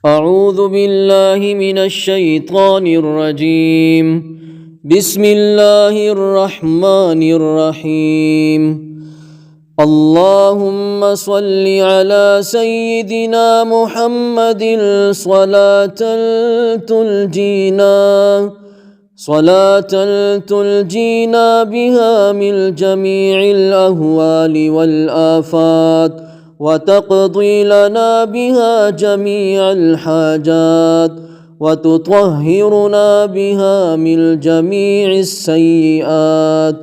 أعوذ بالله من الشيطان الرجيم. بسم الله الرحمن الرحيم. اللهم صل على سيدنا محمد صلاة تلجينا بها من جميع الأهوال والآفات، وتقضي لنا بها جميع الحاجات، وتطهرنا بها من جميع السيئات،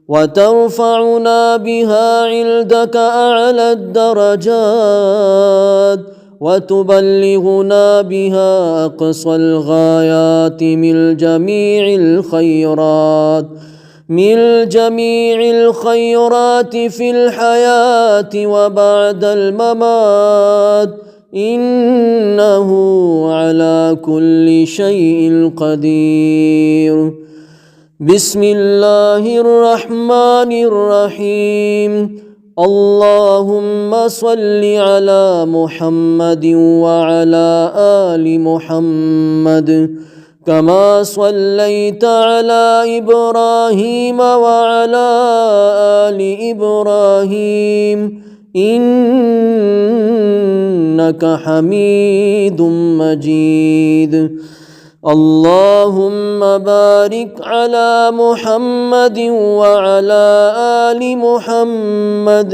وترفعنا بها عندك أعلى الدرجات، وتبلغنا بها أقصى الغايات من جميع الخيرات في الحياة وبعد الممات، إنه على كل شيء قدير. بسم الله الرحمن الرحيم. اللهم صل على محمد وعلى آل محمد كما صليت على إبراهيم وعلى آل إبراهيم إنك حميد مجيد. اللهم بارك على محمد وعلى آل محمد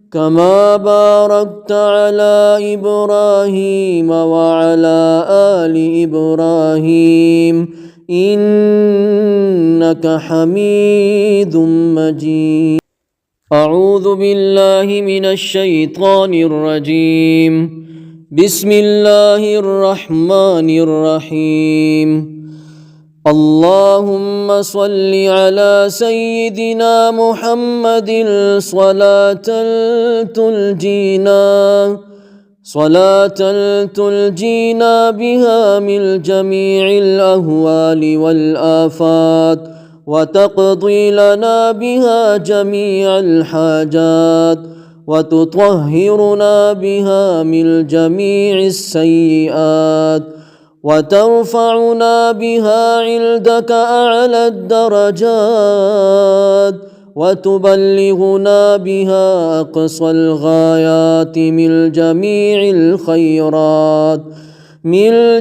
كما باركت على إبراهيم وعلى آل إبراهيم إنك حميد مجيد. أعوذ بالله من الشيطان الرجيم. بسم الله الرحمن الرحيم. اللهم صل على سيدنا محمد صلاة تلجينا بها من جميع الأهوال والآفات، وتقضي لنا بها جميع الحاجات، وتطهرنا بها من جميع السيئات، وترفعنا بها عندك أعلى الدرجات، وتبلغنا بها أقصى الغايات من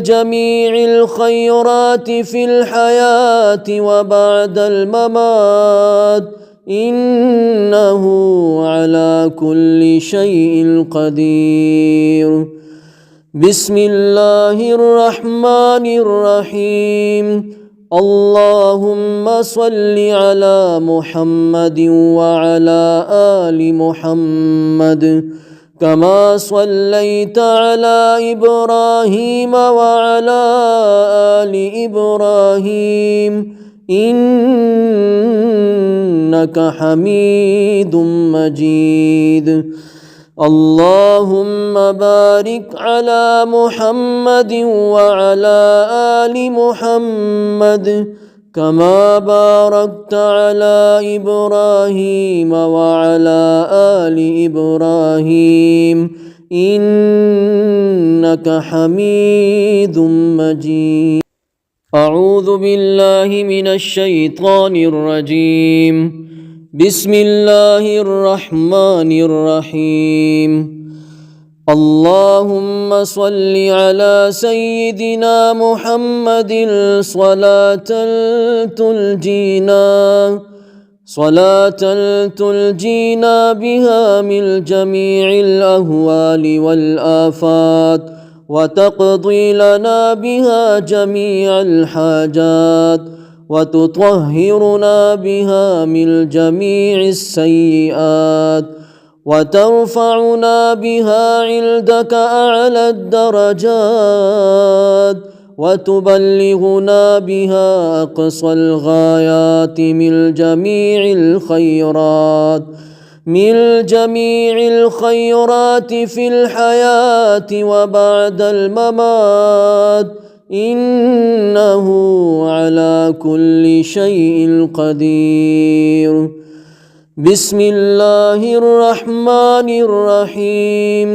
جميع الخيرات في الحياة وبعد الممات، إنه على كل شيء قدير. بسم الله الرحمن الرحيم. اللهم صل على محمد وعلى آل محمد كما صليت على إبراهيم وعلى آل إبراهيم إنك حميد مجيد. اللهم بارك على محمد وعلى آل محمد كما باركت على إبراهيم وعلى آل إبراهيم إنك حميد مجيد. أعوذ بالله من الشيطان الرجيم. بسم الله الرحمن الرحيم. اللهم صل على سيدنا محمد صلاة تلجينا بها من جميع الأهوال والآفات، وتقضي لنا بها جميع الحاجات، وتطهرنا بها من جميع السيئات، وترفعنا بها عندك أعلى الدرجات، وتبلغنا بها أقصى الغايات من جميع الخيرات في الحياة وبعد الممات، إنه على كل شيء قدير. بسم الله الرحمن الرحيم.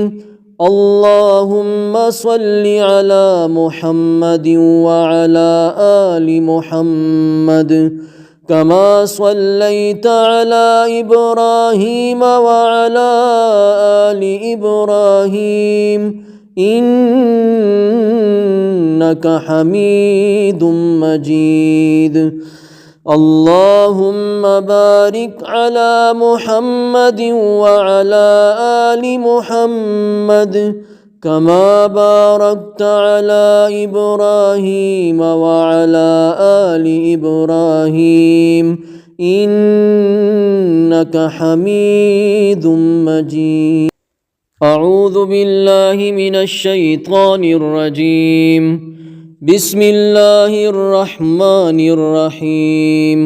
اللهم صل على محمد وعلى آل محمد كما صليت على إبراهيم وعلى آل إبراهيم إنك حميد مجيد. اللهم بارك على محمد وعلى آل محمد كما باركت على إبراهيم وعلى آل إبراهيم إنك حميد مجيد. أعوذ بالله من الشيطان الرجيم. بسم الله الرحمن الرحيم.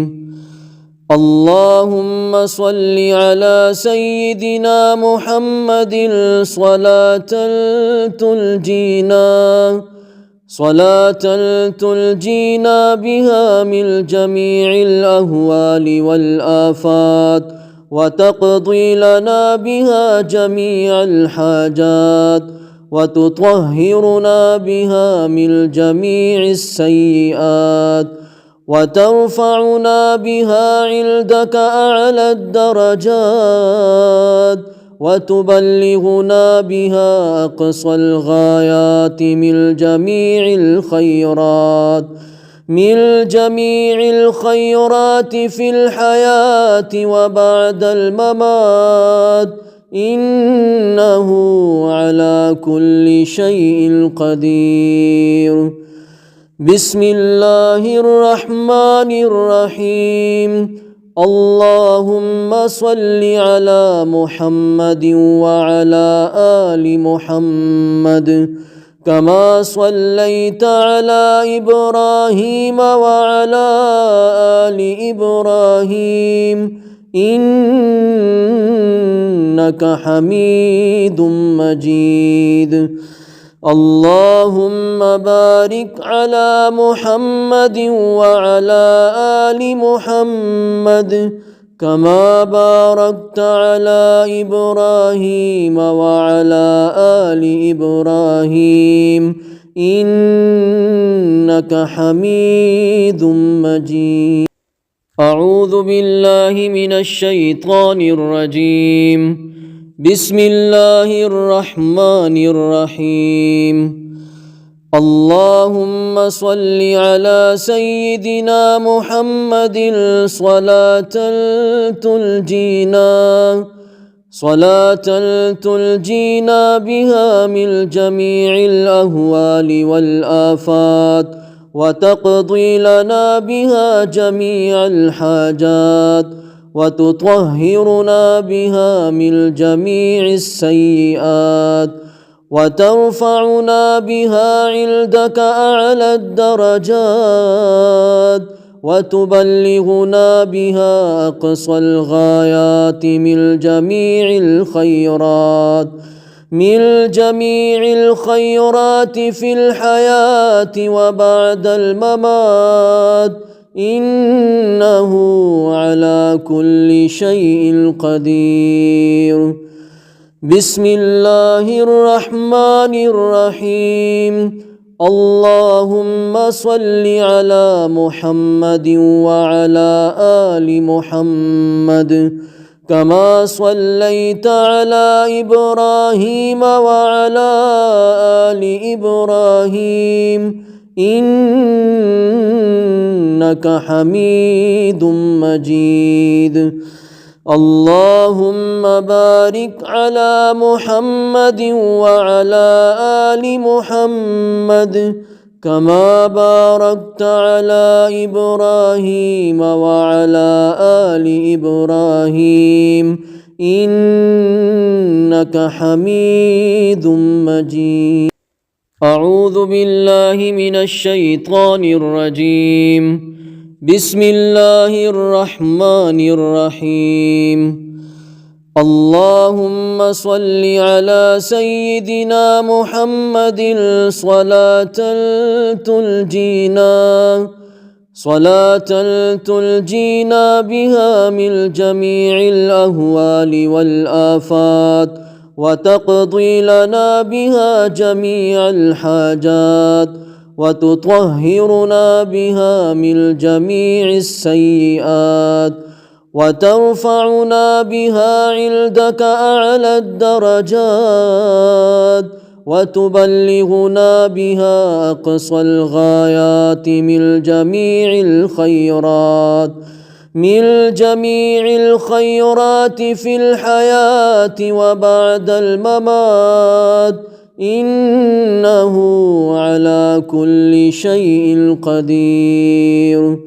اللهم صل على سيدنا محمد صلاة تلجينا بها من جميع الأهوال والآفات وتقضي لنا بها جميع الحاجات وتطهرنا بها من جميع السيئات وترفعنا بها عندك أعلى الدرجات وتبلغنا بها أقصى الغايات من جميع الخيرات في الحياة وبعد الممات إنه على كل شيء قدير. بسم الله الرحمن الرحيم. اللهم صل على محمد وعلى آل محمد كما صليت على إبراهيم وعلى آل إبراهيم إنك حميد مجيد. اللهم بارك على محمد وعلى آل محمد كما باركت على إبراهيم وعلى آل إبراهيم إنك حميد مجيد. أعوذ بالله من الشيطان الرجيم. بسم الله الرحمن الرحيم. اللهم صل على سيدنا محمد صلاة تلجينا بها من جميع الأهوال والآفات وتقضي لنا بها جميع الحاجات وتطهرنا بها من جميع السيئات وترفعنا بها عندك أعلى الدرجات وتبلغنا بها أقصى الغايات من جميع الخيرات في الحياة وبعد الممات إنه على كل شيء قدير. بسم الله الرحمن الرحيم. اللهم صل على محمد وعلى آل محمد كما صليت على إبراهيم وعلى آل إبراهيم إنك حميد مجيد. اللهم بارك على محمد وعلى آل محمد كما باركت على إبراهيم وعلى آل إبراهيم إنك حميد مجيد. أعوذ بالله من الشيطان الرجيم. بسم الله الرحمن الرحيم. اللهم صل على سيدنا محمد صلاة تلجينا بها من جميع الأهوال والآفات وتقضي لنا بها جميع الحاجات وتطهرنا بها من جميع السيئات وترفعنا بها عندك أعلى الدرجات وتبلغنا بها أقصى الغايات من جميع الخيرات في الحياة وبعد الممات، إنه على كل شيء قدير.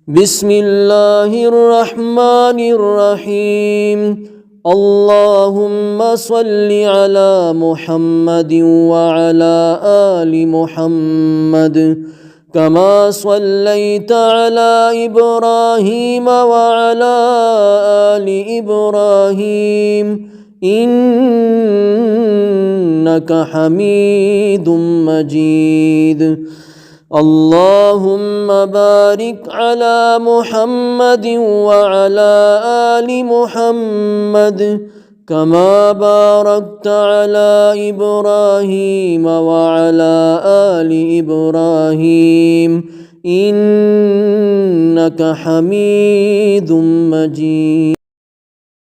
بسم الله الرحمن الرحيم. اللهم صل على محمد وعلى آل محمد كما صليت على إبراهيم وعلى آل إبراهيم إنك حميد مجيد. اللهم بارك على محمد وعلى آل محمد كما باركت على إبراهيم وعلى آل إبراهيم إنك حميد مجيد.